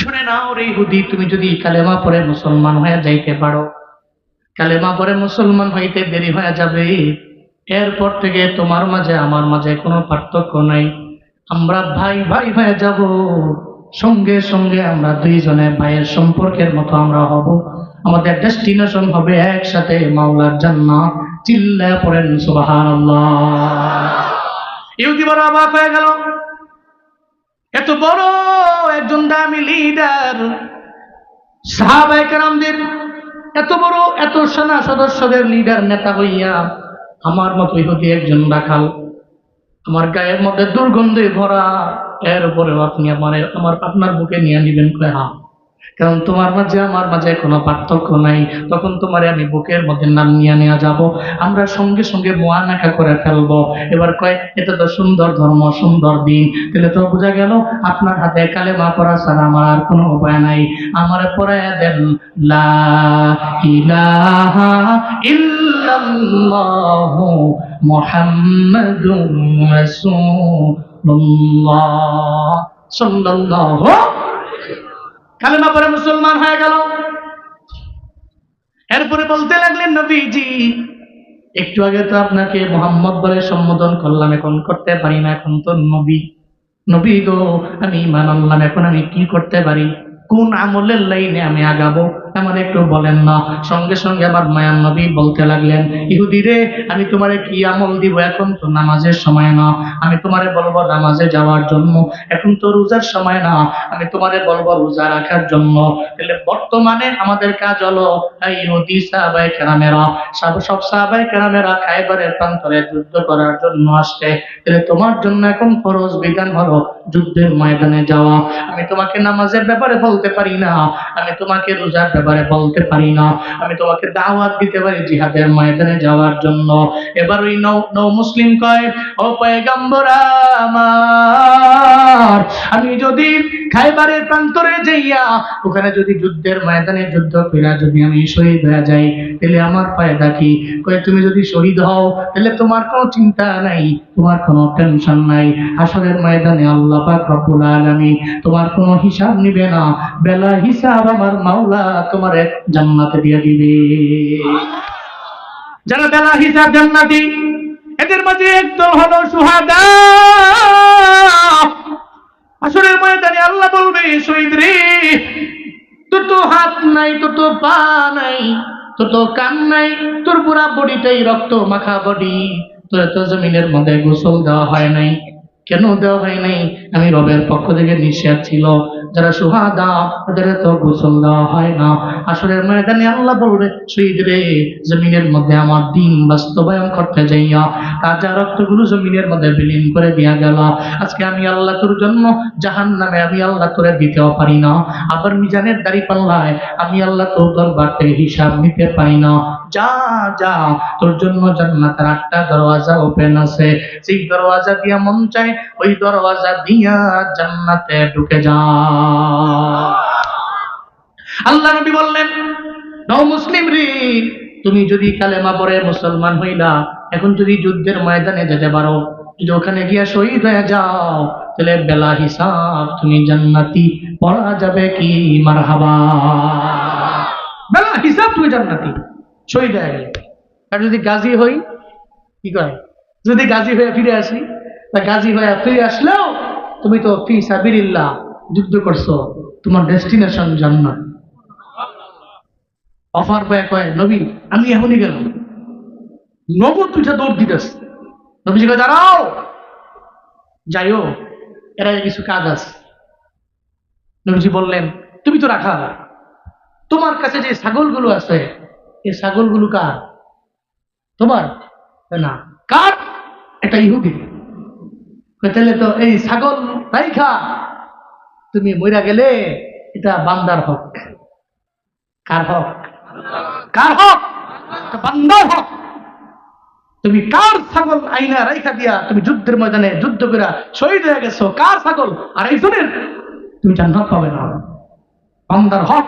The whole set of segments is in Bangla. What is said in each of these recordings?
শুনে নাও রে ইহুদি, তুমি যদি কালেমা পড়ে মুসলমান হয়ে যাইতে পারো, কালেমা পড়ে মুসলমান হইতে দেরি হয়ে যাবে, এরপর থেকে তোমার মাঝে আমার মাঝে কোনো পার্থক্য নাই, আমরা ভাই ভাই হয়ে যাব, সঙ্গে সঙ্গে আমরা দুইজনে ভাইয়ের সম্পর্কের মতো আমরা হব, আমাদের ডেস্টিনেশন হবে একসাথে মাওলার জান্নাত। চিল্লায়া পড়েন সুবহানাল্লাহ। ইহুদি বড় অবাক হয়ে গেল, এত বড় একজন দামি লিডার, সাহাবায়ে কেরামদের এত বড় এত সেনা সদস্যদের লিডার নেতা হইয়া আমার মতো ইহুদি একজন রাখাল, আমার গায়ের মধ্যে দুর্গন্ধে ভরা, এর উপরেও আপনি আপনার বুকে নিয়ে নিবেন কয় হা, কারণ তোমার মাঝে আমার মাঝে কোনো পার্থক্য নাই, তখন তোমারে আমি বুকের মধ্যে নাম নিয়ে নেওয়া যাব, আমরা সঙ্গে সঙ্গে মুআনাকা করে ফেলবো। এবার কয় এটা তো সুন্দর ধর্ম, সুন্দর দিন, তাহলে তো বোঝা গেল আপনার হাতে কালেমা পড়া ছাড়া আমার আর কোনো উপায় নাই, আমারে পড়ায়া দেন লা ইলাহা ইল্লাল্লাহু মুহাম্মাদুর রাসূলুল্লাহ সাল্লাল্লাহু। কালেমা পড়ে মুসলমান হয়ে গেল। এরপরে বলতে লাগলেন নবীজি, একটু আগে তো আপনাকে মোহাম্মদ বলে সম্বোধন করলাম, এখন করতে পারি না, এখন তো নবী গো আমি ঈমান আনলাম, এখন আমি কি করতে পারি, কোন আমলের লাইনে আমি আগাবো আমার একটু বলেন না। সঙ্গে সঙ্গে আমার মায়ার নবী বলতে লাগলেন, ইহুদি রে আমি তোমারে কি আমল দিব, এখন তো নামাজের সময় না, আমি তোমারে বলবো নামাজে যাওয়ার জন্য, এখন তো রোজার সময় না, আমি তোমারে বলবো রোজা রাখার জন্য। তাহলে বর্তমানে আমাদের কাজ হলো এই ইহুদি সাহাবায়ে কেরামেরা সব সাহাবায়ে কেরামেরা খায়বারের প্রান্তরে যুদ্ধ করার জন্য আসছে, তাহলে তোমার জন্য এখন ফরজ বিধান হলো যুদ্ধের ময়দানে যাওয়া। আমি তোমাকে নামাজের ব্যাপারে বলতে পারি না, আমি তোমাকে রোজার ব্যাপারে বলতে পারি না, আমি তোমাকে দাওয়াত দিতে পারি জিহাদের ময়দানে যাওয়ার জন্য। এবার ওই নৌ মুসলিম কয়, ও পয়গম্বর আমার, আমি যদি খায়বারের প্রান্তরে যাইয়া ওখানে যদি যুদ্ধের ময়দানে যুদ্ধ কইরা যদি আমি শহীদ হয়ে যাই, তাহলে আমার ফায়দা কি? কয় তুমি যদি শহীদ হও তাহলে তোমার কোনো চিন্তা নাই, তোমার কোনো টেনশন নাই, হাসরের ময়দানে আল্লাহ পাক রব্বুল আলামিন তোমার কোনো হিসাব নিবে না, বেলা হিসাব আমার মাওলা তোমার জান্নাতে দিয়ে দিবে। যারা বেলা হিসাব জান্নাতি, এদের মাঝে একদল হলো শুহাদা। হাসরের ময়দানে আল্লাহ বলবে, শহীদ রে তোর তো হাত নাই, তোর তো পা নাই, তোর তো কান নাই, তোর পুরা বডিটাই রক্ত মাখা বডি, তোর তো জমিনের মধ্যে গোসল দেওয়া হয় নাই। কেন দেওয়া হয় নাই? আমি রবের পক্ষ থেকে নিষেধ ছিল, যারা শুহাদা তাদের তো গোসল দেওয়া হয় না। আসরের ময়দানে আল্লাহ বলবে, শহীদ রে জমিনের মধ্যে আমার দিন বাস্তবায়ন করতে যাইয়া তাজা রক্তগুলো জমিনের মধ্যে বিলীন করে দিয়া গেল, আজকে আমি আল্লাহ তোর জন্য জাহান্নামে আমি আল্লাহ তোরে দিতেও পারি না, আবার মিজানের দাড়ি পাল্লায় আমি আল্লাহ তোর দরবার থেকে হিসাব নিতে পারি না। যা যা, তোর জন্য জান্নাতের 8টা দরওয়াজা ওপেন আছে, সেই দরওয়াজা দিয়া মন চায় ওই দরওয়াজা দিয়া জান্নাতে ঢুকে যা। আল্লাহ নবী বললেন, নও মুসলিম রে, তুমি যদি কালেমা পড়ে মুসলমান হইলা, এখন যদি যুদ্ধের ময়দানে যেতে পারো, যদি ওখানে গিয়া শহীদ হয়ে যাও, তাহলে বেলা হিসাব তুমি জান্নাতি। পড়া যাবে কি মারহাবা? বেলা হিসাব তুমি জান্নাতি, শহীদ হয়ে গেলে। আর যদি গাজী হই, কি কয়, যদি গাজী হয়ে ফিরে আসি, তা গাজী হয়ে ফিরে আসলেও তুমি তো ফি সাবিলিল্লাহ যুদ্ধ করছো, তোমার ডেস্টিনেশন জান্নাত। অফার পায় কয়, নবী আমি এখনই গেলাম, নবর তুইটা দৌড় দিতেছ। নবীজি কয়, দাঁড়াও, যাইও, এরা কিছু কাজ আছে। নবীজি বললেন, তুমি তো রাখা, তোমার কাছে যে ছাগলগুলো আছে, এই ছাগলগুলো কার? তোমার না, কার? এটা ইহুদি। তাহলে তো এই ছাগল রাইখা তুমি মইরা গেলে এটা বান্দার হক। কার হক? কার হক? বান্দার হক। তুমি কার ছাগল আইনা রাইখা দিয়া তুমি যুদ্ধের ময়দানে যুদ্ধ করে শহীদ হয়ে গেছো, কার ছাগল? আর একজনের, তুমি জান্নাত পাবে না। বান্দার হক,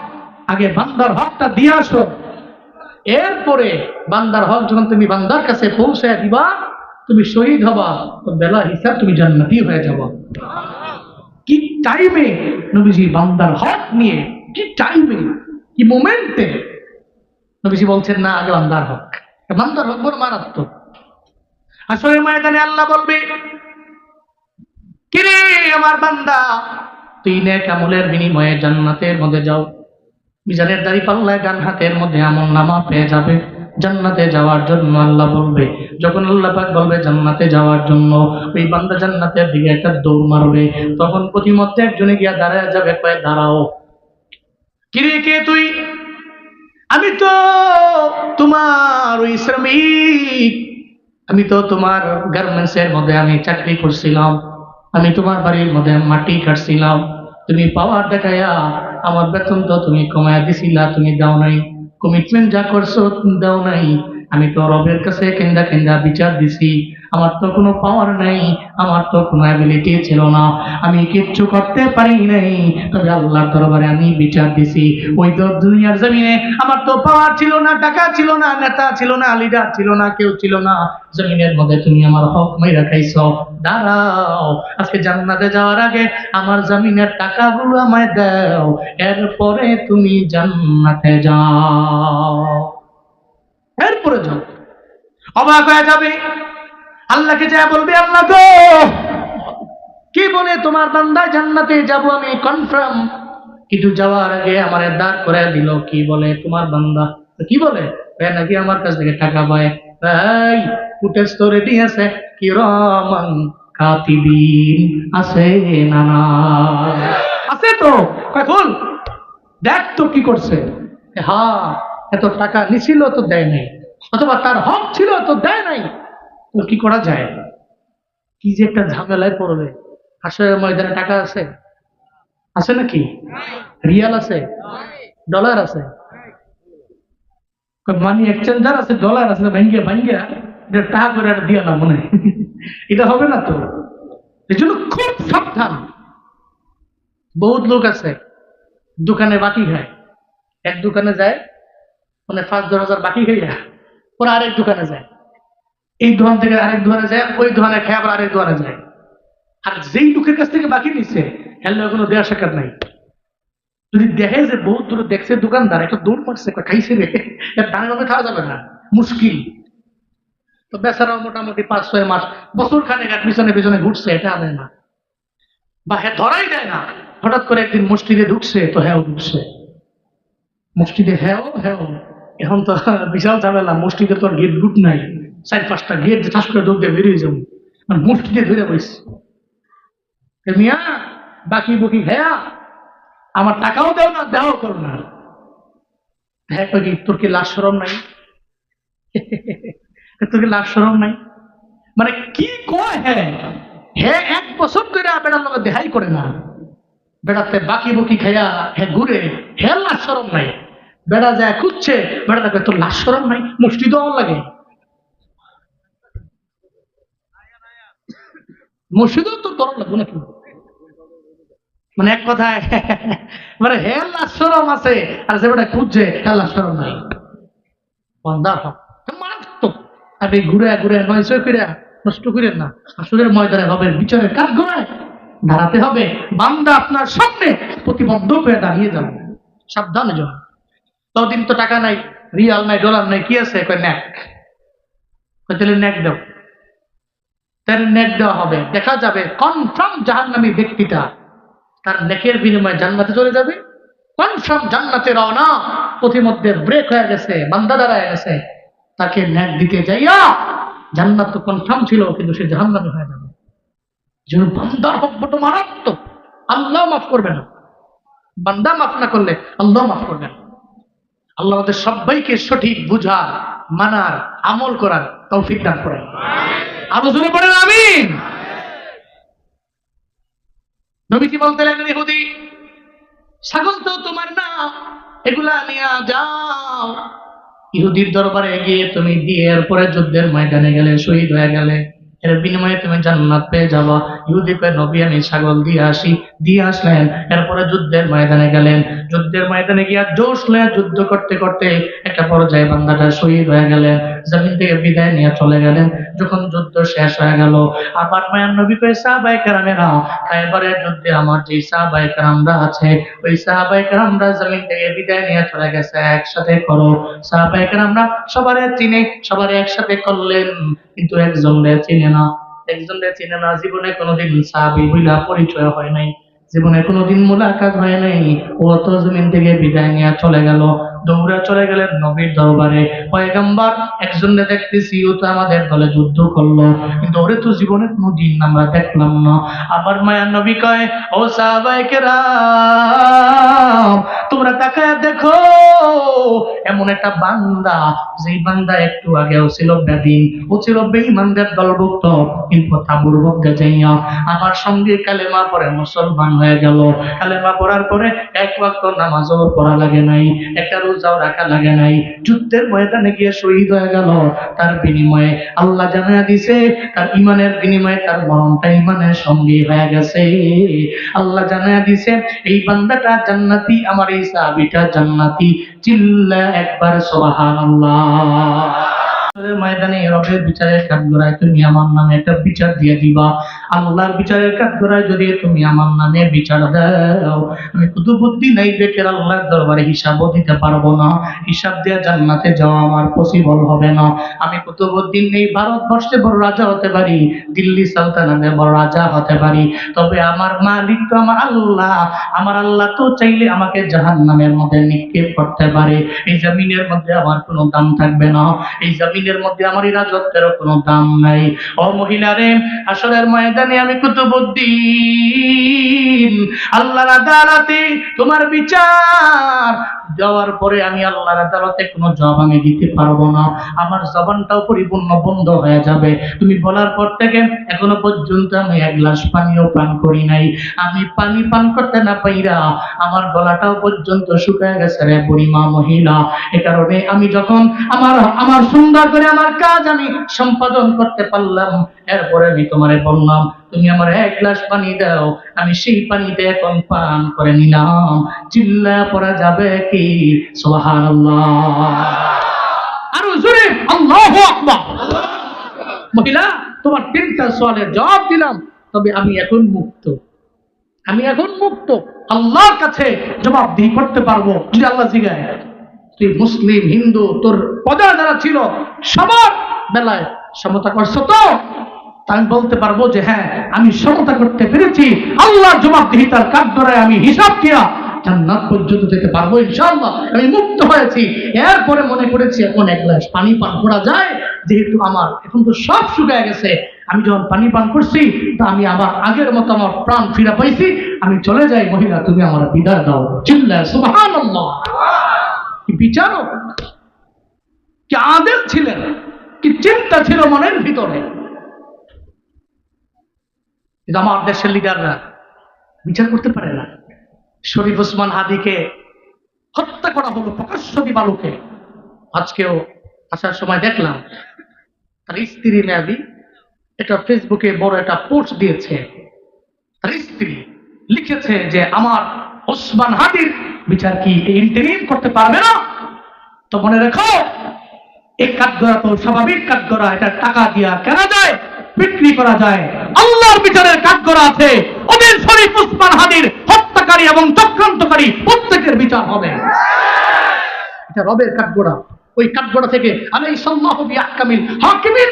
আগে বান্দার হকটা দিয়ে আসো, এরপরে বান্দার হক যখন তুমি বান্দার কাছে পৌঁছায় দিবা, তুমি শহীদ হবা, তো বেলা হিসাব তুমি জান্নাতি হয়ে যাবা। কি টাইমে নবীজি বান্দার হক নিয়ে, কি টাইমে, কি মোমেন্টে নবীজি বলছেন না আগে বান্দার হক। বান্দার হক বড় মারাত্মক। আসলে ময়দানে আল্লাহ বলবে, কিরে আমার বান্দা, তুই নেক আমলের বিনিময়ে জান্নাতের মধ্যে যাও। মিজানের দাড়ি পাল্লায় ডান হাতের মধ্যে আমল নামা পেয়ে যাবে। জান্নাতে যাওয়ার জন্য আল্লাহ বলবে, যখন আল্লাহ পাক বলবে জান্নাতে যাওয়ার জন্য, ওই বান্দা জান্নাতের দিকে একটা দৌড় মারবে। তখন প্রতিমধ্যে একজনে গিয়া দাঁড়ায় যাবে, কয়ে দাঁড়াও। কিরে কে তুই? আমি তো তোমার ওই শ্রমিক, আমি তো তোমার গার্মেন্টস এর মধ্যে আমি চাকরি করছিলাম, আমি তোমার বাড়ির মধ্যে মাটি কাটছিলাম, তুমি পাওয়ার দেখাইয়া আমার বেতন তো তুমি কমায়া দিছিলা, তুমি দাও নাই। কমিটমেন্ট যা করছো তুমি দাও নাই। আমি তো রবের কাছে কেন্দা কেন্দা বিচার দিছি, আমার তো কোনো পাওয়ার নাই, আমার তো কোনো অ্যাবিলিটি ছিল না, আমি কিচ্ছু করতে পারি নাই। তবে আল্লাহর দরবারে আমি বিচার দিছি, ওই তো দুনিয়ার জমিনে আমার তো পাওয়ার ছিল না, টাকা ছিল না, নেতা ছিল না, লিডার ছিল না, কেউ ছিল না। জমিনের মধ্যে তুমি আমার হক মাইরা খাইছো। দাঁড়াও, আজকে জান্নাতে যাওয়ার আগে আমার জমিনের টাকাগুলো আমায় দাও, এরপরে তুমি জান্নাতে যাও। এরপরে যাও। অবাক হয়ে যাবে, আল্লাহকে যা বলবে, আল্লাহ গো, কি বলে তোমার বান্দা জান্নাতে যাব আমি কনফার্ম, কিন্তু যাওয়ার আগে আমার দাঁড় করে দিল, কি বলে তোমার বান্দা? কি বলে? নাকি আমার কাছ থেকে টাকা পায়। এই ফুটেজ তো রেডি আছে, কিরামান কাতিবিন আছে না? না আছে তো, কখন দেখ তো কি করছে। হ্যাঁ, এত টাকা নিছিল তো দেয় নাই, অথবা তার হক ছিল তো দেয় নাই, তো কি করা যায়? কি যে একটা ঝামেলায় পড়বে। আসলে ময়দানে টাকা আছে? আছে নাকি? রিয়াল আছে, ডলার আছে, মানি এক্সচেঞ্জার আছে, ডলার আছে, ভাঙ্গিয়া ভাঙ্গিয়া এটা টাকা করে দিয়া না মনে এটা হবে না তো। এই জন্য খুব সাবধান। বহুত লোক আছে দোকানে বাকি খায়, এক দোকানে যায় মানে 5-10 হাজার বাকি খাইয়া ওরা আরেক দোকানে যায়, এই দোকান থেকে আরেক দোকানে যায়, ওই দোকানে খেয়ে আবার আরেক দোকানে যায়। আর যেই লোকের কাছ থেকে বাকি নিচ্ছে হেললে কোনো দেওয়ার সাক্ষাৎ নাই। যদি দেখে যে বহুত দূরে দেখছে দোকানদার একটা দৌড় মারছে, খাইছে রে, দাঁড়ে ভাবে খাওয়া যাবে না, মুশকিল। তো বেচারাও মোটামুটি 5-6 মাস, বছর খানেক আর পিছনে পিছনে ঘুরছে, এটা আনে না বা হ্যাঁ ধরাই দেয় না। হঠাৎ করে একদিন মসজিদে ঢুকছে, তো হ্যাঁ ঢুকছে মসজিদে, হ্যাঁ হ্যাঁ। এখন তো বিশাল ঝামেলা, মসজিদে তো গেট গুট নাই, 4-5টা গেট ঠাস করে ঢুক দিয়ে বেরিয়ে যাবো, মসজিদে ধরে বসছে। মিয়া বাকি বুকি হ্যাঁ আমার টাকাও দেও না, দেওয়াও করো না। হ্যাঁ কি তোর কি লাশ শরম নাই? তোর কি লাশ শরম নাই? মানে কি কয়? হ্যাঁ হ্যাঁ 1 বছর ধরে বেড়ার লোক দেখাই করে না, বেড়াতে বাকি বুকি খাইয়া হ্যাঁ ঘুরে, হ্যাঁ লাশ শরম নাই। বেড়া যায় খুঁজছে, বেড়া দেখে তোর লাশ শরম নাই, মুষ্টি দেওয়ার লাগে, মসজিদেও তোর দরদ লাগবে নাকি? মানে এক কথায় মানে হে লাশ শরম আছে, আর যে বেটা খুঁজছে হ্যাঁ লাশ শরম নাই। মারাত্মক। আপনি ঘুরে ঘুরে 900 করে নষ্ট করেন না। আসলে ময়দানে হবে বিচারের কাজ ঘোরায় দাঁড়াতে হবে, বান্দা আপনার সামনে প্রতিবদ্ধ হয়ে দাঁড়িয়ে যাবে, সাবধানে যান। ততদিন তো টাকা নাই, রিয়াল নাই, ডলার নাই, কি আছে? ন্যাক। তাহলে ন্যাক দাও, তাহলে ন্যাক দেওয়া হবে, দেখা যাবে কনফার্ম জাহান্নামী ব্যক্তিটা তার নেকের বিনিময়ে জান্নাতে চলে যাবে, কনফার্ম জান্নাতে রওনা। প্রতিমধ্যে ব্রেক হয়ে গেছে, বান্দা দাঁড়ায় গেছে, তাকে ন্যাক দিতে যাইয়া জান্নাত তো কনফার্ম ছিল, কিন্তু সে জাহান্নামে হয়ে যাবে। যেন বান্দার হক বড় মারাত্মক, আল্লাহ মাফ করবে না। বান্দা মাফ না করলে আল্লাহ মাফ করবে না। আল্লাহ আমাদের সবাইকে সঠিক বুঝার, মানার, আমল করার তৌফিক দান করেন। আরো জোরে পড়েন আমিন। নবীজি বলতে লাগলেন, ইহুদি ছাগল তো তোমার না, এগুলা নিয়ে যাও। ইহুদির দরবারে গিয়ে তুমি দিয়ে এরপরে যুদ্ধের ময়দানে গেলে, শহীদ হয়ে গেলে, এর বিনিময়ে তুমি জান্নাত পেয়ে যাবা। ইহুদি কয় নবী আমি ছাগল দিয়ে আসি। দিয়ে আসলেন, এরপরে যুদ্ধের ময়দানে গেলেন। যুদ্ধের ময়দানে গিয়া জোশ লয়ে যুদ্ধ করতে করতে একটা পর্যায়ে বান্দাটা শহীদ হয়ে গেলেন, জমিন থেকে বিদায় নিয়ে চলে গেলেন। যখন যুদ্ধ শেষ হয়ে গেল, আবার মায়ার নবী কয় সাহাবায়ে কেরামেরা, খায়বারের যুদ্ধে আমার যে সাহাবায়ে কেরামরা আছে, ওই সাহাবায়ে কেরামরা জমিন থেকে বিদায় নিয়ে চলে গেছে, একসাথে করো। সাহাবায়ে কেরামরা সবারে চিনে, সবারে একসাথে করলেন, কিন্তু একজনরে চিনে না। একজনরে চিনে না, জীবনে কোনোদিন সাহাবী বইলা পরিচয় হয় নাই, জীবনে কোনোদিন মুলাকাত হয় নাই। ও তো জমিন থেকে বিদায় নিয়ে চলে গেল, দৌড়া চলে গেলেন নবীর দরবারে। পয়গম্বর, একজনকে দেখতেছি ও তো আমাদের দলে যুদ্ধ করলো, কিন্তু ওরে তো জীবনে কোনোদিন আমরা দেখলাম না। আবার মায়ার নবী কয়, ও সাহাবায়ে কেরাম, তোমরা তাকায় দেখো, এমন একটা বান্দা, যেই বান্দা একটু আগেও ছিল বেদিন, ও ছিল বেঈমানদের দলভুক্ত, কিন্তু তাবুর মধ্যে যাইয়া আমার সঙ্গে কালেমা পড়ে মুসলমান হয়ে গেল। কালেমা পড়ার পরে এক ওয়াক্ত নামাজও পড়া লাগে নাই, একটা রোজাও রাখা লাগে নাই, যুদ্ধের ময়দানে গিয়ে শহীদ হয়ে গেল। তার বিনিময়ে আল্লাহ জানায়া দিছে, তার ইমানের বিনিময়ে তার মরণটা ইমানের সঙ্গে হয়ে গেছে। আল্লাহ জানায়া দিছে এই বান্দাটা জান্নাতি, আমার এই সাহাবীটা জান্নাতি। চিল্লা একবার সুবহানাল্লাহ। ময়দানে রবের বিচারের কাঠগড়ায় তুমি আমার নামে একটা বিচার দিয়ে দিবা। আল্লাহর বিচারের কাঠগড়ায় যদি তুমি আমার নামে বিচার দাও, আমি কুতুবুদ্দিন এই বেকের আল্লাহর দরবারে হিসাবও দিতে পারবো না। হিসাব দিয়ে জান্নাতে যাওয়া আমার পসিবল হবে না। আমি কুতুবুদ্দিন এই ভারতবর্ষে বড় রাজা হতে পারি, দিল্লি সালতানাতে বড় রাজা হতে পারি, তবে আমার মালিক তো আমার আল্লাহ। আমার আল্লাহ তো চাইলে আমাকে জাহান্নামের মধ্যে নিক্ষেপ করতে পারে। এই জমিনের মধ্যে আমার কোনো দাম থাকবে না, এই জমিনের মধ্যে আমার এই রাজত্বেরও কোনো দাম নাই। ও মহিলারে, আসরের ময়দানে আমি কুতুবুদ্দিন আল্লাহর আদালতে তোমার বিচার দেওয়ার পরে আমি আল্লাহর আদালতে কোনো জবাব আমি দিতে পারবো না, আমার জবানটাও পরিপূর্ণ বন্ধ হয়ে যাবে। তুমি বলার পর থেকে এখনো পর্যন্ত আমি এক গ্লাস পানিও পান করি নাই। আমি পানি পান করতে না পাইরা আমার গলাটাও পর্যন্ত শুকায় গেছে রে বুড়িমা মহিলা। এ কারণে আমি যখন আমার সুন্দর করে আমার কাজ আমি সম্পাদন করতে পারলাম, এরপরে আমি তোমারে বললাম তুমি আমার এক গ্লাস পানি দাও, আমি সেই পানিতে এখন পান করে নিলাম। চিল্লা পড়া যাবে কি সুবহানাল্লাহ? আরো জোরে আল্লাহু আকবার। মহিলা, তোমার তিনটা সওয়ালের জবাব দিলাম, তবে আমি এখন মুক্ত। আমি এখন মুক্ত, আল্লাহর কাছে জবাবদিহি করতে পারবো। যদি আল্লাহ জিজ্ঞাসা তুই মুসলিম, হিন্দু, তোর পদা যারা ছিল সবার বেলায় সমতা করছো তো, আমি বলতে পারবো যে হ্যাঁ আমি সমতা করতে পেরেছি। আল্লাহর জবাবদিহিতার কাঠগড়ায় আমি হিসাব দিয়া জান্নাত পর্যন্ত যেতে পারবো ইনশাআল্লাহ। আমি মুক্ত হয়েছি। এরপরে মনে করেছি এখন এক গ্লাস পানি পান করা যায়, যেহেতু আমার এখন তো সব শুকিয়ে গেছে, আমি যখন পানি পান করছি তা আমি আবার আগের মতো আমার প্রাণ ফিরে পাইছি, আমি চলে যাই। মহিলা, তুমি আমার বিদায় দাও। চিল্লা সুবহানাল্লাহ। কি বিচারক, কি আদেল ছিলেন, কি চিন্তা ছিল মনের ভিতরে। কিন্তু আমার দেশের লিডাররা বিচার করতে পারে না। শরীফ ওসমান হাদিকে হত্যা করা হলো প্রকাশ্য দিবালোকে। আজকেও আসার সময় দেখলাম তার স্ত্রী মেয়াদি এটা ফেসবুকে বড় একটা পোস্ট দিয়েছে। তার স্ত্রী লিখেছে যে আমার ওসমান হাদির বিচার কি ইন্টারিম করতে পারবে না? তো মনে রেখো, এই কাঠগড়া তো স্বাভাবিক কাঠগড়া, এটা টাকা দিয়া কেনা যায়, বিক্রি করা যায়। আল্লাহর বিচারের কাঠগড়া আছে, ওদের শরীফ ওসমান হাদির হত্যাকারী এবং চক্রান্তকারী প্রত্যেকের বিচার হবে। এটা রবের কাঠগড়া। ওই কাঠগড়া থেকে আলাইহিসসাল্লাহু বিআহকামিল হাকিমিন,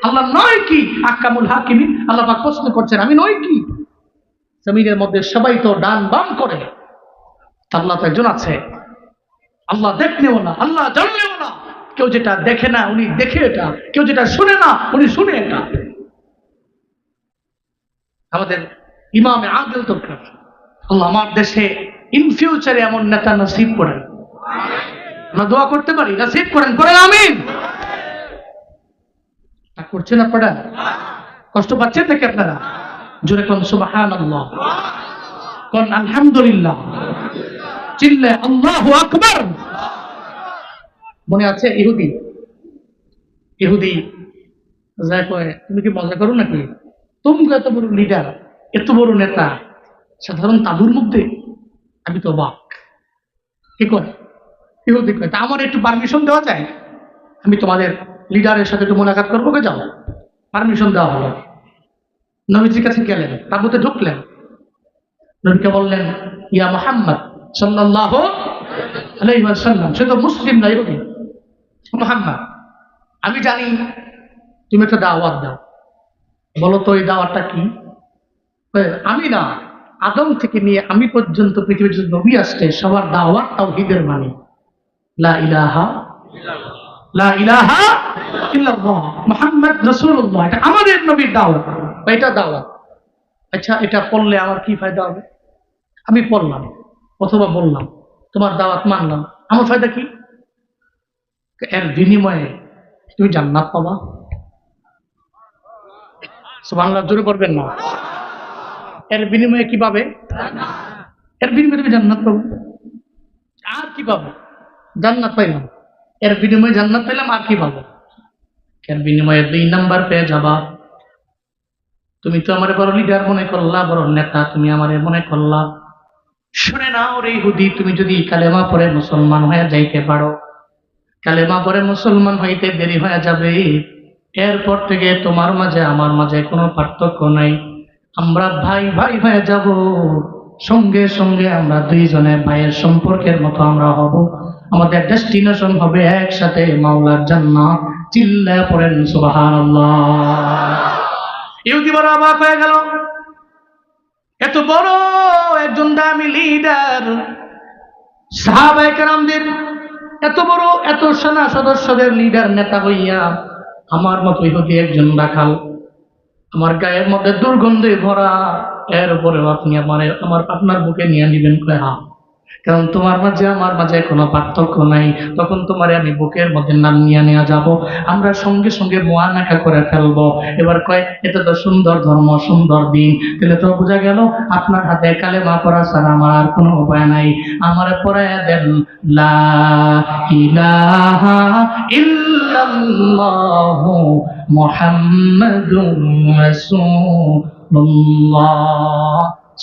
আল্লাহ নয় কি আহকামুল হাকিমিন? আল্লাহ পাক প্রশ্ন করছেন আমি নই কি? জমিনের মধ্যে সবাই তো ডান বাম করে, আল্লাহ তো একজন আছে। আল্লাহ দেখনেও না, আল্লাহ জানলেও না। কেউ যেটা দেখে না উনি দেখে এটা, কেউ যেটা শুনে না উনি শুনে এটা। আমাদের ইমামে আদিল দরকার। আল্লাহ আমার দেশে ইন ফিউচারে এমন নেতা নসিব করেন। আমরা দোয়া করতে পারি, নসিব করেন, করেন আমিন। তা করছেন আপনারা? কষ্ট পাচ্ছেন নাকি আপনারা? জোরে কোন সুবহানাল্লাহ, কোন আলহামদুলিল্লাহ, চিল্লে আল্লাহু আকবার। মনে আছে ইহুদি যা কয় তুমি কি মজা করো নাকি? তুমি এত বড় লিডার, এত বড় নেতা, সাধারণ তাবুর মধ্যে? আমি তো অবাক। কি কয়? ইহুদি কয় তা আমার একটু পারমিশন দেওয়া যায়, আমি তোমাদের লিডারের সাথে একটু মোলাকাত করবো। কে যাও। পারমিশন দেওয়া হলো। নবীজির কাছে গেলেন, তাবুতে ঢুকলেন। নবীকে বললেন, ইয়া মুহাম্মদ সাল্লাল্লাহু আলাইহি ওয়াসাল্লাম, সে তো মুসলিম না ইহুদি। মুহাম্মদ, আমি জানি তুমি একটা দাওয়াত দাও, বলো তো এই দাওয়াতটা কি? আমি না, আদম থেকে নিয়ে আমি পর্যন্ত পৃথিবীর যে নবী আসছে সবার দাওয়াত তাওহীদের মানে লা ইলাহা লা ইলাহা ইল্লাল্লাহ মুহাম্মদ রাসূলুল্লাহ। এটা আমাদের নবীর দাওয়াত, এটা দাওয়াত। আচ্ছা, এটা পড়লে আমার কি ফায়দা হবে? আমি পড়লাম অথবা বললাম, তোমার দাওয়াত মানলাম, আমার ফায়দা কি? এর বিনিময়ে তুমি জান্নাত পাবা। সুবহানাল্লাহ, জোরে পড়বেন না। এর বিনিময়ে কি পাবে? এর বিনিময়ে তুমি জান্নাত পাবে। আর কি পাবো? জান্নাত পাইলাম, এর বিনিময়ে জান্নাত পেলাম, আর কি পাবো? এর বিনিময়ে 2 নাম্বার পেয়ে যাবা। তুমি তো আমার বড় লিডার মনে করলা, বড় নেতা তুমি আমারে মনে করলা। শুনে নাও রে ইহুদি, তুমি যদি কালেমা পড়ে মুসলমান হয়ে যাইতে পারো, কালেমা পড়ে মুসলমান হইতে দেরি হয়ে যাবে, এরপর থেকে তোমার মাঝে আমার মাঝে কোনো পার্থক্য নাই। আমরা ভাই ভাই হয়ে যাব, সঙ্গে সঙ্গে আমরা দুইজনে ভাইয়ের সম্পর্কের মতো আমরা হব। আমাদের ডেস্টিনেশন হবে একসাথে মাওলার জান্নাত। চিল্লায়া পড়েন সুবহানাল্লাহ। ইহুদি বড় অবাক হয়ে গেল, এত বড় একজন দামি লিডার, সাহাবায়ে কেরামদের এত বড় এত সেনা সদস্যদের লিডার নেতা হইয়া আমার মতো ইহুদি একজন রাখাল, আমার গায়ের মধ্যে দুর্গন্ধে ভরা, এর উপরেও আপনি আমার আপনার বুকে নিয়ে নিবেন? কয় হ্যাঁ, কারণ তোমার মাঝে আমার মাঝে কোনো পার্থক্য নাই। তখন তোমারে আমি বুকের মধ্যে নাম নিয়ে নেওয়া যাব, আমরা সঙ্গে সঙ্গে মুআনাকা করে ফেলবো। এবার কয় এটা তো সুন্দর ধর্ম, সুন্দর দিন। তাহলে তো বোঝা গেল আপনার হাতে কালেমা পড়া ছাড়া আমার আর কোনো উপায় নাই। আমারে পড়ায়া দেন লা ইলাহা ইল্লাল্লাহু মুহাম্মাদুর রাসূলুল্লাহ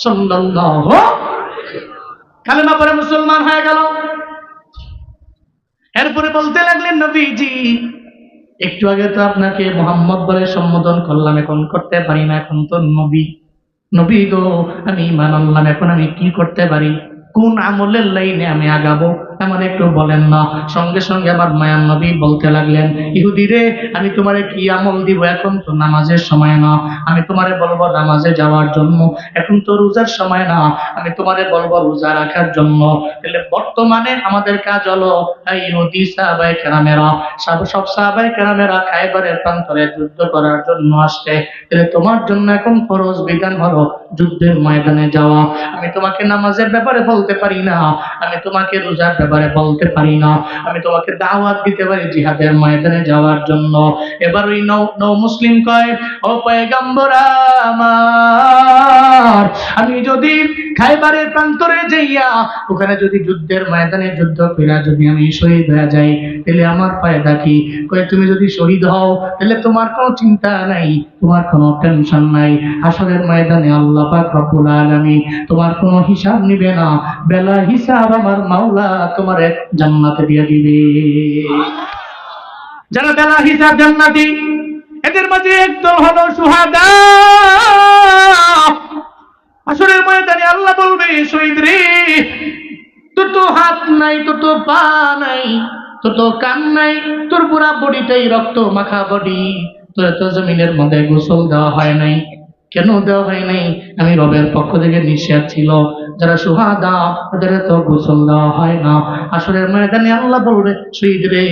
সাল্লাল্লাহু। কালেমা পড়ে মুসলমান হয়ে গেল। এরপরে বলতে লাগলেন, নবীজি একটু আগে তো আপনাকে মোহাম্মদ বলে সম্বোধন করলাম, এখন করতে পারি না, এখন তো নবী। নবী গো, আমি ঈমান আনলাম, এখন আমি কি করতে পারি? কোন আমলের লাইনে আমি আগাবো এমন একটু বলেন না। সঙ্গে সঙ্গে আমার মায়ার নবী বলতে লাগলেন, ইহুদি রে, আমি তোমারে কি আমল দিব? এখন তো নামাজের সময় না, আমি তোমারে বলবো নামাজে যাওয়ার জন্য। এখন তো রোজার সময় না, আমি তোমারে বলবো রোজা রাখার জন্য। তাহলে বর্তমানে আমাদের কাজ হলো, এই ইহুদি সাহাবায়ে কেরামেরা, সব সাহাবায়ে কেরামেরা খায়বারের প্রান্তরে যুদ্ধ করার জন্য আসছে। তাহলে তোমার জন্য এখন ফরজ বিধান হলো যুদ্ধের ময়দানে যাওয়া। আমি তোমাকে নামাজের ব্যাপারে বলতে পারি না, আমি তোমাকে রোজার ব্যাপারে বলতে পারি না, আমি তোমাকে দাওয়াত দিতে পারি জিহাদের ময়দানে যাওয়ার জন্য। এবার ওই নৌ মুসলিম কয়, ও পয়গম্বর আমার, আমি যদি খায়বারের প্রান্তরে যাইয়া ওখানে যদি যুদ্ধের ময়দানে যুদ্ধ কইরা যদি আমি শহীদ হয়ে যাই, তাহলে আমার ফায়দা কি? কয় তুমি যদি শহীদ হও তাহলে তোমার কোনো চিন্তা নাই, তোমার কোনো টেনশন নাই। হাসরের ময়দানে আল্লাহ পাক রব্বুল আলামিন তোমার কোনো হিসাব নিবে না, বেলা হিসাব আমার মাওলা তোমার জান্নাতে দিয়ে দিবে। যারা বেলা হিসাব জান্নাতি, এদের মাঝে একদল হলো শুহাদা। হাসরের ময়দানে আল্লাহ বলবে, শহীদ রে, তোর তো হাত নাই, তোর তো পা নাই, তোর তো কান নাই, তোর পুরা বডিটাই রক্ত মাখা বডি, তোর তো জমিনের মধ্যে গোসল দেওয়া হয় নাই। কেন দেওয়া হয় নাই? আমি রবের পক্ষ থেকে নিষেধ ছিল, যারা শুহাদা তাদের তো গোসল দেওয়া হয় না। আসরের ময়দানে আল্লাহ বলবে, শহীদ রে,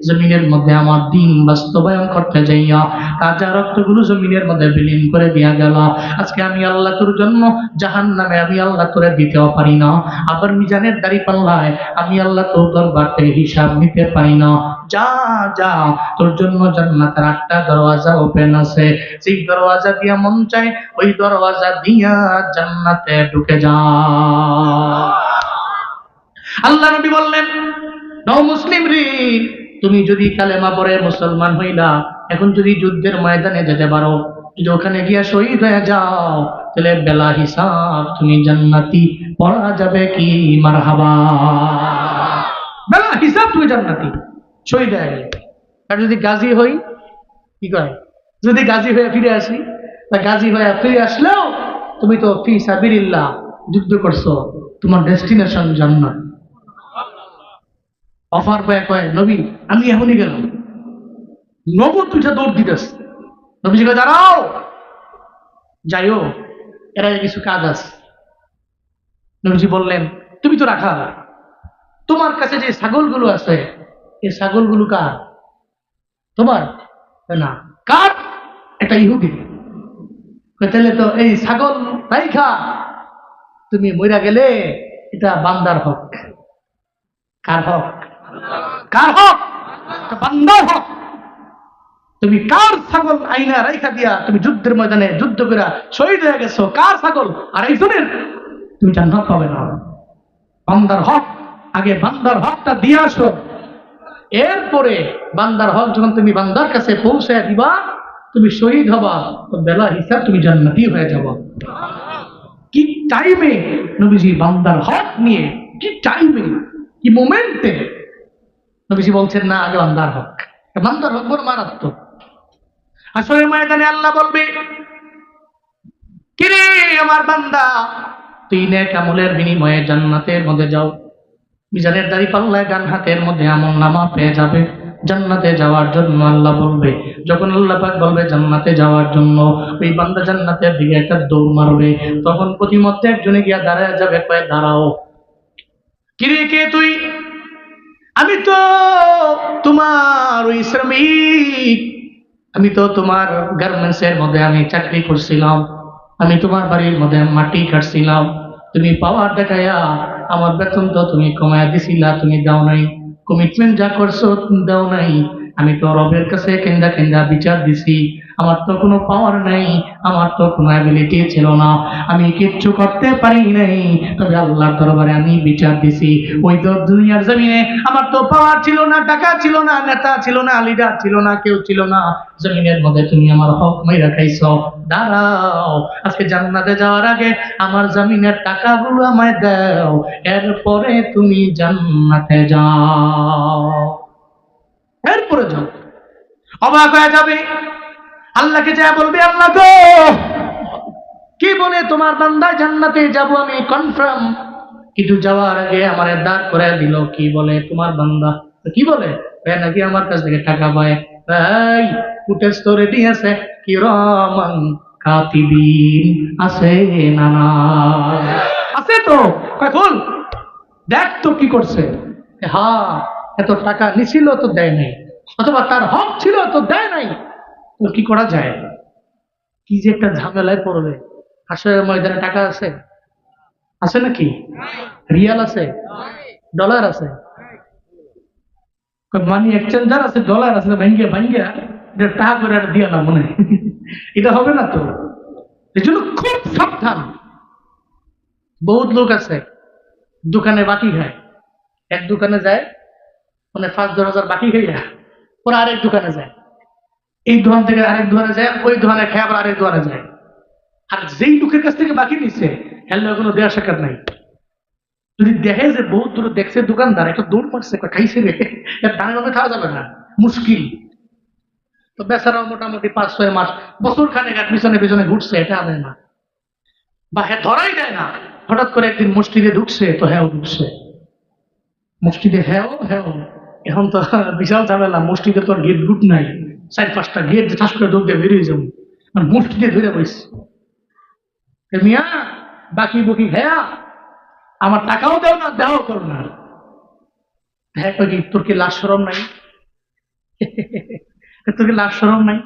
জমিনের মধ্যে আমার দিন বাস্তবায়ন করতে যাইয়া তাজা রক্তগুলো জমিনের মধ্যে বিলীন করে দিয়া গেল। আজকে আমি আল্লাহ তোর জন্য জাহান্নামে আমি আল্লাহ তোরে দিতেও পারি না, আবার মিজানের দাড়ি পাল্লায় আমি আল্লাহ তোর দরবার থেকে হিসাব নিতে পারি না। যা যা, তোর জন্য জান্নাতের 8টা দরওয়াজা ওপেন আছে, সেই দরওয়াজা দিয়া মন চায় ওই দরওয়াজা দিয়া জান্নাতে ঢুকে যা। আল্লাহ নবী বললেন, নও মুসলিম রে, তুমি যদি কালেমা পড়ে মুসলমান হইলা, এখন যদি যুদ্ধের ময়দানে যেতে পারো, যদি ওখানে গিয়া শহীদ হয়ে যাও, তাহলে বেলা হিসাব তুমি জান্নাতি। পড়া যাবে কি মারহাবা? বেলা হিসাব তুমি জান্নাতি, শহীদ হয়ে গেলে। আর যদি গাজী হই, কি কয়, যদি গাজী হয়ে ফিরে আসি, তা গাজী হয়ে ফিরে আসলেও তুমি তো ফি সাবিলিল্লাহ যুদ্ধ করছো, তোমার ডেস্টিনেশন জান্নাত। অফার পায় কয় নবী আমি এখনই গেলাম, নবদ তুইটা দৌড় দিতেস। নবীজি কয় দাঁড়াও, যাইও, এর আগে কিছু কাজ আছে। নবীজি বললেন তুমি তো রাখা, তোমার কাছে যে ছাগলগুলো আছে, এই ছাগলগুলো কার? তোমার না, কার? এটা ইহুদি। তাহলে তো এই ছাগল রাইখা তুমি মইরা গেলে এটা বান্দার হক। কার হক? কার হক? বান্দার হক। তুমি কার ছাগল আইনা রাইখা দিয়া তুমি যুদ্ধের ময়দানে যুদ্ধ করে শহীদ হয়ে গেছো, কার ছাগল? আর একজনের, তুমি জান্নাত পাবে না। বান্দার হক, আগে বান্দার হকটা দিয়ে আসো, এরপরে বান্দার হক যখন তুমি বান্দার কাছে পৌঁছে দিবা, তুমি শহীদ হবা, তো বেলা হিসাব তুমি জান্নাতি হয়ে যাবা। কি টাইমে নবীজি বান্দার হক নিয়ে, কি টাইমে, কি মোমেন্টে নবীজি বলছেন না আগে বান্দার হক। বান্দার হক বড় মারাত্মক। আসলে ময়দানে আল্লাহ বলবে কিরে আমার বান্দা, তুই নেক আমলের বিনিময়ে জান্নাতের মধ্যে যাও। মিজানের দাড়ি পাল্লায় ডান হাতের মধ্যে আমল নামা পেয়ে যাবে জান্নাতে যাওয়ার জন্য। আল্লাহ বলবে, যখন আল্লাহ পাক বলবে জান্নাতে যাওয়ার জন্য, ওই বান্দা জান্নাতের দিকে একটা দৌড় মারবে, তখন প্রতিমধ্যে একজনে গিয়া দাঁড়ায় যাবে, কয়ে দাঁড়াও। কিরে কে তুই? আমি তো তোমার ওই শ্রমিক, আমি তো তোমার গার্মেন্টসের মধ্যে আমি চাকরি করছিলাম, আমি তোমার বাড়ির মধ্যে মাটি কাটছিলাম, তুমি পাওয়ার দেখাইয়া আমার বেতন তো তুমি কমায়া দিছিলা, তুমি দাও নাই। কমিটমেন্ট যা করছো তুমি দাও নাই। আমি তো রবের কাছে কেন্দা কেন্দা বিচার দিছি, আমার তো কোনো পাওয়ার নাই, আমার তো কোনো অ্যাবিলিটি ছিল না, আমি কিচ্ছু করতে পারি নাই। তবে আল্লাহর দরবারে আমি বিচার দিছি, ওই তো দুনিয়ার জমিনে আমার তো পাওয়ার ছিল না, টাকা ছিল না, নেতা ছিল না, লিডার ছিল না, কেউ ছিল না। জমিনের মধ্যে তুমি আমার হক মাইরা খাইছো। দাঁড়াও, আজকে জান্নাতে যাওয়ার আগে আমার জমিনের টাকাগুলো আমায় দাও, এরপরে তুমি জান্নাতে যাও। এরপরে যাও। অবাক হয়ে যাবে, আল্লাহকে যা বলবে, আল্লাহ গো, কি বলে তোমার বান্দা জান্নাতে যাব আমি কনফার্ম, কিন্তু যাওয়ার আগে আমার দাঁড় করে দিল, কি বলে তোমার বান্দা? কি বলে? নাকি আমার কাছ থেকে টাকা পায়। এই ফুটেজ তো রেডি আছে, কিরামান কাতিবিন আছে না? না আছে তো, কখন দেখ তো কি করছে। হ্যাঁ, এত টাকা নিছিল তো দেয় নাই, অথবা তার হক ছিল তো দেয় নাই, তো কি করা যায়? কি যে একটা ঝামেলায় পড়বে। আসলে ময়দানে টাকা আছে? আছে নাকি? রিয়াল আছে? ডলার আছে? মানি এক্সচেঞ্জার আছে, ডলার আছে, ভাঙ্গিয়া ভাঙ্গিয়া টাকা করে দিয়া না মনে এটা হবে না তো। এই জন্য খুব সাবধান। বহুত লোক আছে দোকানে বাকি খায়, এক দোকানে যায় মানে 5-10 হাজার বাকি খাইয়া ওরা আরেক দোকানে যায়, এই দোকান থেকে আরেক দোকানে যায়, ওই দোকানে খেয়ে আবার আরেক দোকানে যায়। আর যেই লোকের কাছ থেকে বাকি নিচ্ছে হেললে কোনো দেওয়ার সাক্ষাৎ নাই। যদি দেখে যে বহুত দূরে দেখছে দোকানদার একটা দৌড় মারছে, খাইছে রে, দাঁড়ে ভাবে খাওয়া যাবে না, মুশকিল। তো বেচারাও মোটামুটি 5-6 মাস, বছর খানেক আর পিছনে পিছনে ঘুরছে, এটা আনে না বা হ্যাঁ ধরাই দেয় না। হঠাৎ করে একদিন মসজিদে ঢুকছে, তো হ্যাঁ ঢুকছে মসজিদে, হ্যাঁ হ্যাঁ। এখন তো বিশাল ঝামেলা, মসজিদে তো গেট গুট নাই, 4-5টা গেট ঠাস করে ঢুকতে বেরিয়ে যাবো, মসজিদে ধরে বসছে। মিয়া বাকি বুকি হ্যাঁ আমার টাকাও দেও না, দেওয়া করো না। হ্যাঁ কি তোর কি লাশ শরম নাই? তোর কি লাশ শরম নাই?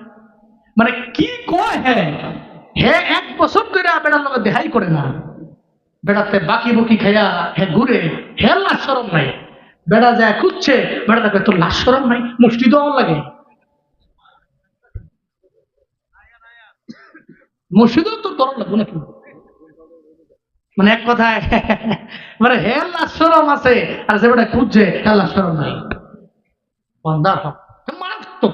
মানে কি কয়? হ্যাঁ হ্যাঁ 1 বছর ধরে বেড়ার লোক দেখাই করে না, বেড়াতে বাকি বুকি খাইয়া হ্যাঁ ঘুরে, হ্যাঁ লাশ শরম নাই। বেড়া যায় খুঁজছে, বেড়া দেখে তোর লাশ শরম নাই, মুষ্টি দেওয়ার লাগে। মসজিদেও তোর দরদ লাগবে নাকি? মানে এক কথায় মানে হেল আশ্রম আছে, আর যে বেটা খুঁজছে হেল আশ্রম নাই। মারাত্মক।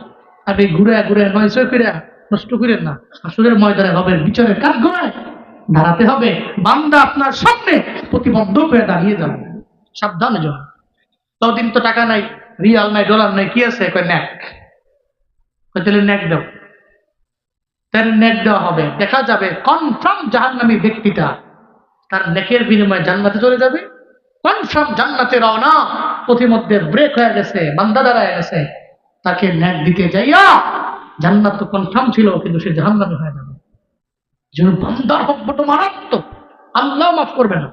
আপনি ঘুরে ঘুরে নয় ছয় করে নষ্ট করেন না। আসলের ময়দানে হবে বিচারের কাজ ঘোড়ায় দাঁড়াতে হবে। বান্দা আপনার সামনে প্রতিবদ্ধ হয়ে দাঁড়িয়ে যাবে, সাবধানে যান। ততদিন তো টাকা নাই, রিয়াল নাই, ডলার নাই, কি আছে? কয় ন্যাক। তাহলে ন্যাক দাও, তাহলে ন্যাক দেওয়া হবে। দেখা যাবে কনফার্ম জাহান্নামী ব্যক্তিটা তার নেকের বিনিময়ে জান্নাতে চলে যাবে। কনফার্ম জান্নাতে রওনা, পথিমধ্যে ব্রেক হয়ে গেছে, বান্দা দাঁড়ায় গেছে, তাকে ন্যাক দিতে যাইয়া জান্নাত তো কনফার্ম ছিল, কিন্তু সে জাহান্নামী হয়ে যাবে। যেন বান্দার হকবট মারাত্মক, আল্লাহ মাফ করবে না।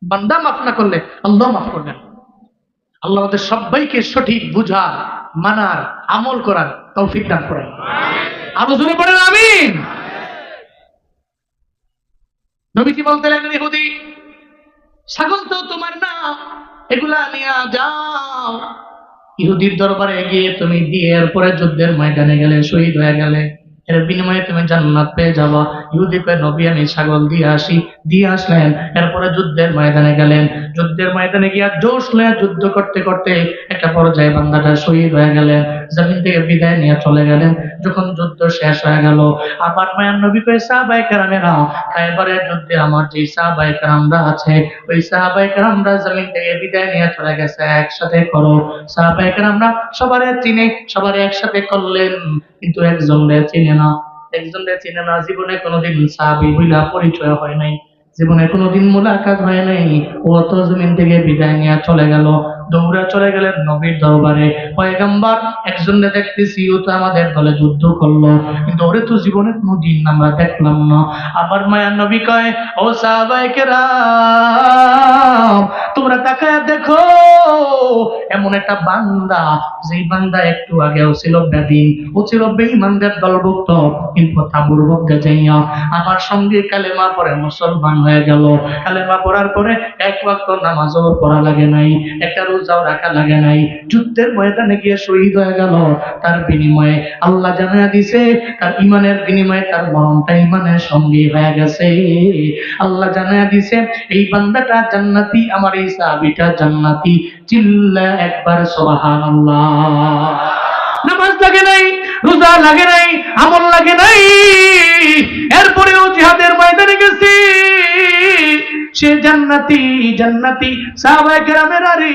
বান্দা মাফ না করলে আল্লাহ মাফ করবে না। আল্লাহ আমাদের সবাইকে সঠিক বুঝার, মানার, আমল করার তৌফিক দান করেন। আরো জোরে পড়েন আমিন। নবীজি বলতে লাগলেন, ইহুদি, ছাগল তো তোমার না, এগুলা নিয়ে যাও। ইহুদির দরবারে গিয়ে তুমি দিয়ে এরপরে যুদ্ধের ময়দানে গেলে, শহীদ হয়ে গেলে, এর বিনিময়ে তুমি জান্নাত পেয়ে যাবা। ইহুদি কয়, নবী আমি ছাগল দিয়ে আসি। দিয়ে আসলেন, এরপরে যুদ্ধের ময়দানে গেলেন। যুদ্ধের ময়দানে গিয়া জোশ লয়ে যুদ্ধ করতে করতে একটা পর্যায়ে বান্দাটা শহীদ হয়ে গেলেন, জমিন থেকে বিদায় নিয়ে চলে গেলেন। যখন যুদ্ধ শেষ হয়ে গেল, আবার মায়ার নবী কয়, সাহাবায়ে কেরামেরা, খায়বারের যুদ্ধে আমার যে সাহাবায়ে কেরামরা আছে, ওই সাহাবায়ে কেরামরা জমিন থেকে বিদায় নিয়ে চলে গেছে, একসাথে করো। সাহাবায়ে কেরামরা সবারে চিনে, সবারে একসাথে করলেন, কিন্তু একজনরে চিনে না। একজনরে চিনে না, জীবনে কোনোদিন সাহাবী বইলা পরিচয় হয় নাই, জীবনে কোনোদিন মুলাকাত হয় নাই। ও তো জমিন থেকে বিদায় নিয়ে চলে গেল, দৌড়া চলে গেলেন নবীর দরবারে। পয়গম্বর, একজনকে দেখতেছি, ও তো আমাদের দলে যুদ্ধ করলো, কিন্তু ওরে তো জীবনে কোনোদিন আমরা দেখলাম না। আবার মায়ার নবী কয়, ও সাহাবায়ে কেরাম, তোমরা তাকায় দেখো, এমন একটা বান্দা, যেই বান্দা একটু আগেও ছিল বেদিন, ও ছিল বেঈমানদের দলভুক্ত, কিন্তু তাবুর মধ্যে যাইয়া আমার সঙ্গে কালেমা পড়ে মুসলমান হয়ে গেল। কালেমা পড়ার পরে এক ওয়াক্ত নামাজও পড়া লাগে নাই, একটা রোজাও রাখা লাগে নাই, যুদ্ধের ময়দানে গিয়ে শহীদ হয়ে গেল। তার বিনিময়ে আল্লাহ জানায়া দিছে, তার ইমানের বিনিময়ে তার মরণটা ইমানের সঙ্গে হয়ে গেছে। আল্লাহ জানায়া দিছে, এই বান্দাটা জান্নাতি, আমার এই সাহাবীটা জান্নাতি। চিল্লা একবার সুবহানাল্লাহ। নামাজ লাগে নাই, রোজা লাগে নাই, আমল লাগে নাই, এরপরেও জিহাদের ময়দানে গেছে, সে জান্নাতি। জান্নাতি সাহাবায়ে কেরামের আরে,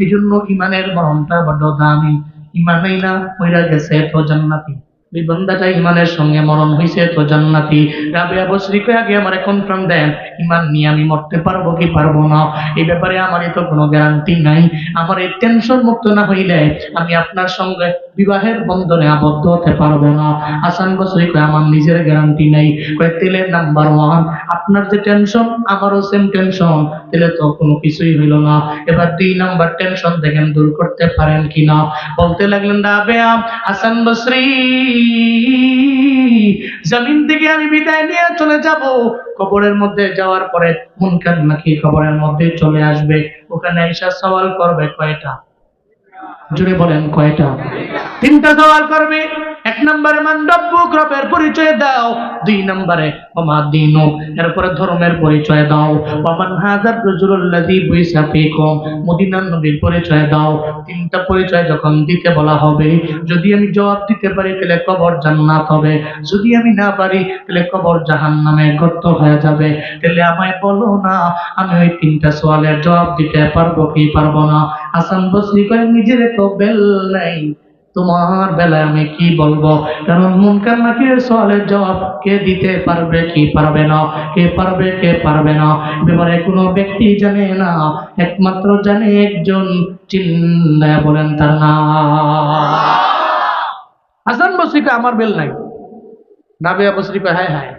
এজন্য ইমানের মরণটা বড় দামি। ইমানই না মইরা গেছে তো জান্নাতি। ওই বান্দাটা ইমানের সঙ্গে মরণ হইছে তো জান্নাতি। রাবিয়া বসরি আগে আমারে কনফার্ম দেন, ইমান নিয়ে আমি মরতে পারবো কি পারবো না, এই ব্যাপারে আমারই তো কোনো গ্যারান্টি নাই। আমার এই টেনশন মুক্ত না হইলে আমি আপনার সঙ্গে বিবাহের বন্ধনে আবদ্ধ হতে পারবো না। হাসান বসরি কয়, আমার নিজের গ্যারান্টি নাই। কয়, তেলে নাম্বার ওয়ান, আপনার যে টেনশন আমারও সেম টেনশন, তেলে তো কোনো কিছুই হইল না। এবার 2 নাম্বার টেনশন দেখেন দূর করতে পারেন কিনা। বলতে লাগলেন, রাবিয়া, হাসান বসরি, জমিন থেকে আমি বিদায় নিয়ে চলে যাব, কবরের মধ্যে যাওয়ার পরে মুনকার নাকি কবরের মধ্যে চলে আসবে, ওখানে এসে সওয়াল করবে। কয়টা? জুড়ে বলেন কয়টা? 3টা সওয়াল করবে। 1 নম্বরে মান রব্বুক, রবের পরিচয় দাও। 2 নম্বরে ওমা দীনুক, এরপরে ধর্মের পরিচয় দাও। ওমান হাযার রাজুলুল্লাযী বুইসা ফীকুম, মদিনার নবীর পরিচয় দাও। 3টা পরিচয় যখন দিতে বলা হবে, যদি আমি জবাব দিতে পারি তাহলে কবর জান্নাত হবে, যদি আমি না পারি তাহলে কবর জাহান্নামে গর্ত হয়ে যাবে। তাহলে আমায় বলো না, আমি ওই 3টা সওয়ালের জবাব দিতে পারবো কি পারবো না? হাসান বসরি কয়, নিজের তো বেল নাই, তোমার বেলায় আমি কি বলবো? কারণ মুনকার নাকিরের সওয়ালের জবাব কে দিতে পারবে কি পারবে না, কে পারবে কে পারবে না, ব্যাপারে কোনো ব্যক্তি জানে না, একমাত্র জানে একজন। চিল্লায়া বলেন তার নাম। হাসান বসরি কয়, আমার বেল নাই। রাবিয়া বসরি কয়, হায় হায়,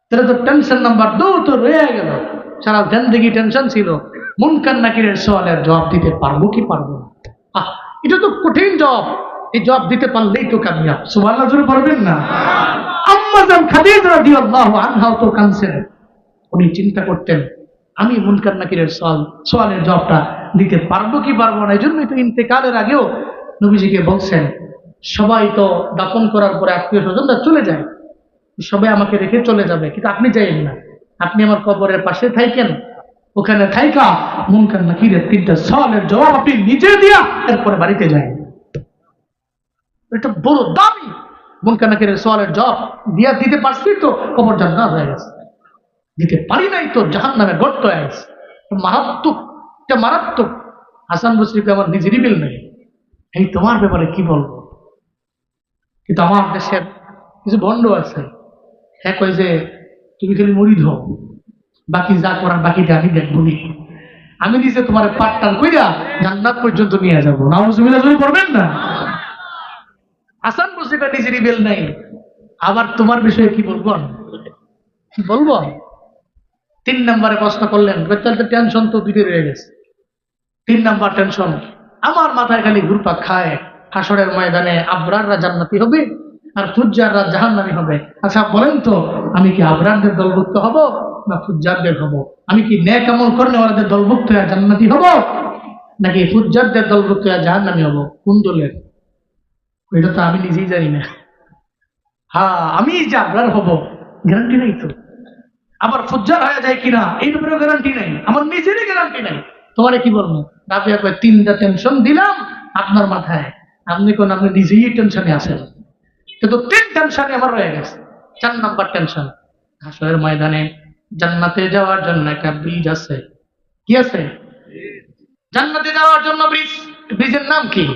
তাহলে তো টেনশন নাম্বার 2 তো রয়ে গেল। সারা জিন্দেগি টেনশন ছিল, মুনকার নাকিরের সওয়ালের জবাব দিতে পারবো কি পারবো না। এটা তো কঠিন জবাব, এই জবাব দিতে পারলেই তো কামিয়াব। সুবহানাল্লাহ জোরে পড়বেন না? আম্মা জান খাদিজা রাদিয়াল্লাহু আনহা তো কাঁদছেন, উনি চিন্তা করতেন আমি মুনকার নাকিরের সওয়ালের জবাবটা দিতে পারবো কি পারবো না। এই জন্যই তো ইন্তেকালের আগেও নবীজিকে বলছেন, সবাই তো দাফন করার পরে আত্মীয় স্বজনরা চলে যায়, সবাই আমাকে রেখে চলে যাবে, কিন্তু আপনি যাইেন না, আপনি আমার কবরের পাশে থাকেন, ওখানে থাইকা মুনকার নাকিরের 3টা সওয়ালের জবাব আপনি নিজে দিয়া এরপরে বাড়িতে যান। এটা বড় দামি। মুনকার নাকিরের সওয়ালের জবাব দিতে পারছি তো কবর জান্নাত হয়ে গেছে, দিতে পারি নাই তো জাহান্নামে গর্ত হয়ে গেছে। মারাত্মক, এটা মারাত্মক। হাসান বসরিকে আমার নিজেরই বিল নেই, এই তোমার ব্যাপারে কি বলবো। কিন্তু আমার দেশের কিছু ভণ্ড আছে, হ্যাঁ কই যে তুমি খালি মুরিদ হও, বাকি যা করার বাকিটা আমি দেখবো নি, আমি নিজে তোমার পাট্টাল কইরা জান্নাত পর্যন্ত নিয়ে যাবো। নাউজুবিল্লাহ যদি করবেন না। হাসান বসরিকা নিজেরই বিল নেই, আবার তোমার বিষয়ে কি বলবো, কি বলবো। 3 নম্বরে প্রশ্ন করলেন, টেনশন তো দুইটা রয়ে গেছে। 3 নাম্বার টেনশন আমার মাথায় খালি ঘুরপাক খায়, হাসরের ময়দানে আবরাররা জান্নাতি হবে আর ফুজ্জাররা জাহান্নামী হবে। আচ্ছা বলেন তো, আমি কি আবরারদের দলভুক্ত হব না ফুজ্জারদের হব? আমি কি নেক আমল করলে ওদের দলভুক্ত হয়ে জান্নাতি হব নাকি ফুজ্জারদের দলভুক্ত হয়ে জাহান্নামী হব? কোন দলের? ওইটা তো আমি নিজেই জানি না। হ্যাঁ, আমি যে আবরার হব গ্যারান্টি নাই তো, আবার ফুজ্জার হয়ে যায় কিনা এই ব্যাপারে গ্যারান্টি নাই, আমার নিজেরই গ্যারান্টি নাই। তোমারে কি বলবো? রাবিয়া কয় 3টা টেনশন দিলাম আপনার মাথায়, আপনি কোন আপনি নিজেই টেনশনে আছেন। কিন্তু 3 টেনশনে আমার রয়ে গেছে। 4 নাম্বার টেনশন, হাসরের ময়দানে জান্নাতে যাওয়ার জন্য একটা ব্রিজ আছে। কি আছে? জান্নাতে যাওয়ার জন্য ব্রিজ। ব্রিজের নাম কি?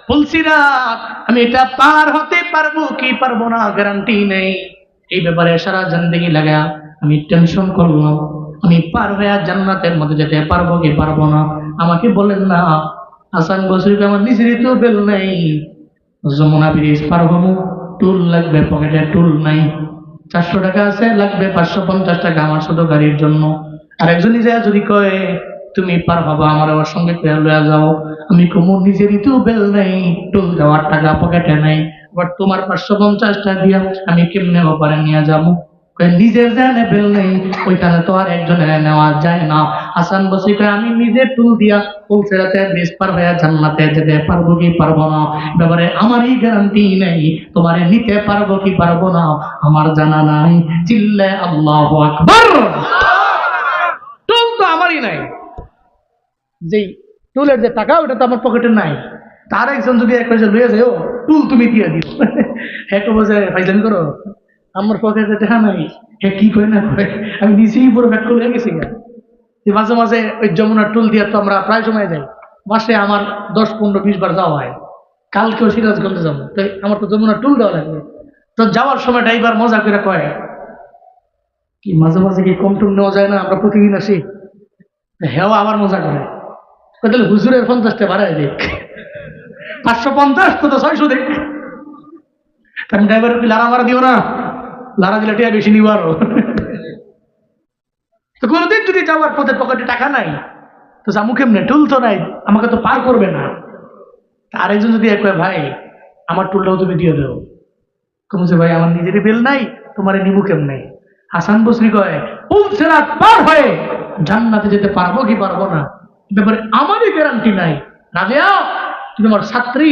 পুলসিরাত। আমি এটা পার হতে পারবো কি পারবো না গ্যারান্টি নেই। এই ব্যাপারে সারা জিন্দেগি লাগা আমি টেনশন করলাম, আমি পার হয়ে জান্নাতের মধ্যে যেতে পারবো কি পারবো না। আমাকে বলেন না হাসান বসরিকে আমার নিজেরই তো বেল নেই, যমুনা ব্রিজ পার হবো, টুল লাগবে, পকেটে টুল নাই। 400 টাকা আছে, লাগবে 550 টাকা আমার ছোট গাড়ির জন্য। আর একজনই যায় যদি কয় তুমি পার হবা আমার আমার সঙ্গে লয়ে যাও, আমি কমু নিজেরই তো বেল নেই, টুল দেওয়ার টাকা পকেটে নাই, বাট তোমার 550 টাকা দিয়া আমি কেমনে ওপারে নিয়ে যাবো? নিজের জানে বেল নেই, ওইখানে তো আর একজনের নেওয়া যায় না। হাসান বসরি কয় আমি নিজে টুল দিয়া পৌঁছাতে ব্রিজ পার হয়ে জান্নাতে যেতে পারবো কি পারবো না ব্যাপারে আমারই গ্যারান্টি নেই। তোমারে নিতে পারবো কি পারবো না আমার জানা নাই। চিল্লে আল্লাহু আকবার। টুল তো আমারই নাই, যেই টুলের যে টাকা ওটা তো আমার পকেটে নাই। তার একজন যদি এক পয়সা লইয়া যায়, ও টুল তুমি দিয়ে দিও, হ্যাঁ বোঝে ফাইজলামি করো, আমার পকেটে টাকা নাই। হ্যাঁ কি করে না করে, আমি নিজেই পুরো ব্যাগ করে গেছি। মাঝে মাঝে ওই যমুনার টুল দিয়ে তো আমরা প্রায় সময় যাই, মাসে আমার 10, 15, 20 বার যাওয়া হয়। কালকেও সিরাজগঞ্জে যাবো, তো আমার তো যমুনার টুল দেওয়া লাগবে। তো যাওয়ার সময় ড্রাইভার মজা করে কয় কি মাঝে মাঝে কি কম টুল নেওয়া যায় না, আমরা প্রতিদিন আসি। হ্যাঁ আবার মজা করে, তাহলে হুজুরের 50টা বাড়ায় দেখ, 550 তো 600 দেখ। কারণ ড্রাইভারের কি লারা মারা দিও না, লারা দিলে টিয়া বেশি নিব আরো। তো কোনোদিন যদি যাওয়ার পথে পকেটে টাকা নাই তো যাবো কেমনে? টুল তো নাই, আমাকে তো পার করবে না। আরেকজন যদি এক ভাই আমার টুলটাও তুমি দিয়ে দেও, তুমি যে ভাই আমার নিজেরই বেল নাই, তোমার নিবু কেমনে? হাসান বসরি কয় পুলসিরাত পার হয়ে জান্নাতে যেতে পারবো কি পারবো না ব্যাপারে আমারই গ্যারান্টি নাই। রাবিয়া তুমি আমার ছাত্রী,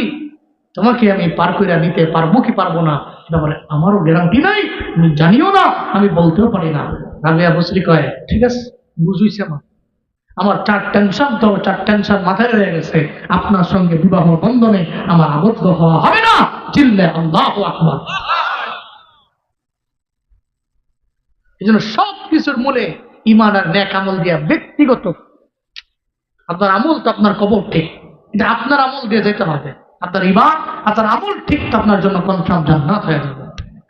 তোমাকে আমি পার করে নিতে পারবো কি পারবো না ব্যাপারে আমারও গ্যারান্টি নাই, তুমি জানিও না, আমি বলতেও পারি না। রাবিয়া বসরি কয় ঠিক আছে বুঝুইছে, আমার 4 টেনশন তো 4 টেনশন মাথায় রয়ে গেছে, আপনার সঙ্গে বিবাহ বন্ধনে আমার আবদ্ধ হওয়া হবে না। চিল্লে আল্লাহু আকবার। এই জন্য সবকিছুর মূলে ঈমান আর নেক আমল দিয়া ব্যক্তিগত আপনার আমল তো আপনার কবর ঠিক, এটা আপনার আমল দিয়ে যেতে হবে। আপনার ঈমান আপনার আমল ঠিক তো আপনার জন্য কনফার্ম জান্নাত হয়ে যাবে।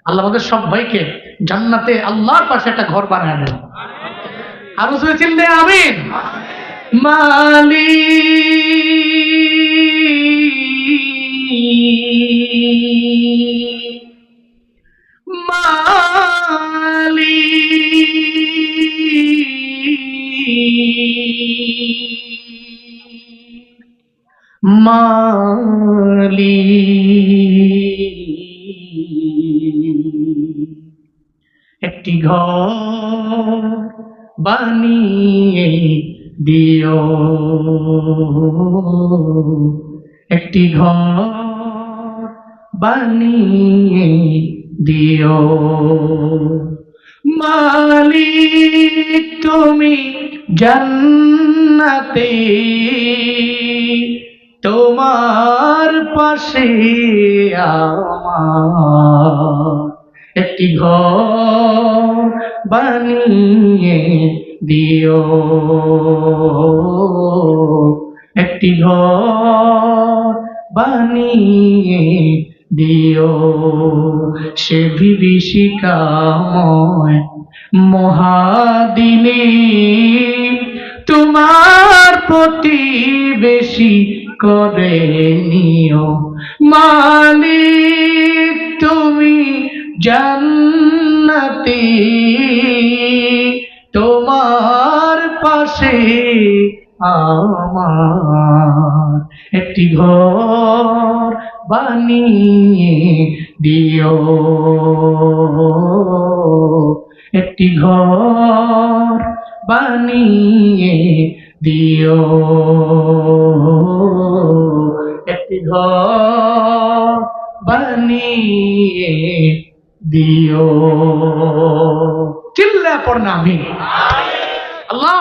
আল্লাহ আমাদের সব ভাইকে জান্নাতে আল্লাহর পাশে একটা ঘর বানায় দেন। আরো জোরে চিল্লে আমিন। মালি মালি মালি একটি ঘর বানিয়ে দিও, একটি ঘর বানিয়ে দিও। মালিক তুমি জান্নাতে তোমার পাশে আমার একটি ঘর বানিয়ে দিও, একটি ঘর বানিয়ে দিও, সে বিভীষিকাময় মহাদিনে তোমার প্রতিবেশী করে নিও। মালিক তুমি জান্নাতি, তোমার পাশে আমার একটি ঘর বানিয়ে দিও, একটি ঘর বানিয়ে দিও, একটি ঘর বানিয়ে দিও। চিল্লা পড়না আমিন। আল্লাহ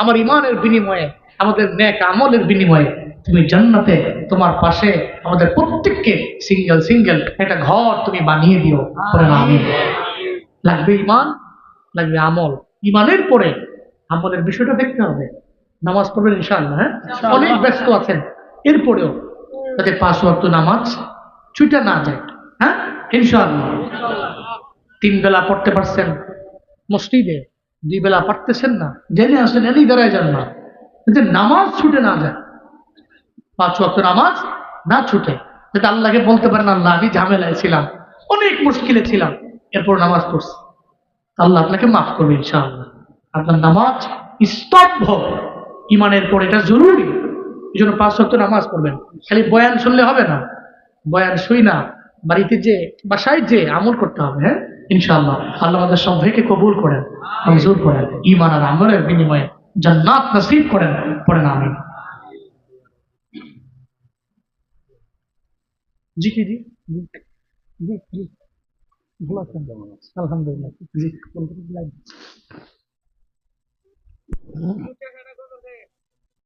আমার ইমানের বিনিময়ে, আমাদের নেক আমলের বিনিময়ে তুমি জান্নাতে তোমার পাশে আমাদের প্রত্যেককে সিঙ্গেল সিঙ্গেল একটা ঘর তুমি বানিয়ে দিও। পড়না আমিন। লাগবে ইমান, লাগবে আমল। ইমানের পরে আমলের বিষয়টা দেখতে হবে। নামাজ পড়বেন ইনশাআল্লাহ, হ্যাঁ অনেক ব্যস্ত আছেন, এরপরেও যাতে 5 ওয়াক্ত নামাজ ছুটে না যায়, হ্যাঁ ইনশাআল্লাহ। 3 বেলা পড়তে পারছেন মসজিদে, 2 বেলা পারতেছেন না, জেনে আসেন, এনেই দাঁড়ায় যান না, যাতে নামাজ ছুটে না যায়, 5 ওয়াক্ত নামাজ না ছুটে, যাতে আল্লাহকে বলতে পারেন আল্লাহ আমি ঝামেলায় ছিলাম, অনেক মুশকিলে ছিলাম, এরপর নামাজ পড়ছি, আল্লাহ আপনাকে মাফ করবে ইনশাআল্লাহ। আপনার নামাজ স্তম্ভ, ইমানের পর এটা জরুরি। এই জন্য 5 ওয়াক্ত নামাজ পড়বেন। খালি বয়ান শুনলে হবে না, বয়ান শুই না, বাড়িতে যে বাসায় যে আমল করতে হবে, হ্যাঁ ইনশাআল্লাহ। আল্লাহ আমাদের সবাইকে কবুল করেন, মঞ্জুর করেন, ইমান আর আমলের বিনিময়ে জান্নাত নসিব করেন। পড়েন আমিন। জি কি জি জি জি জি ভালো আছেন? আলহামদুলিল্লাহ। জি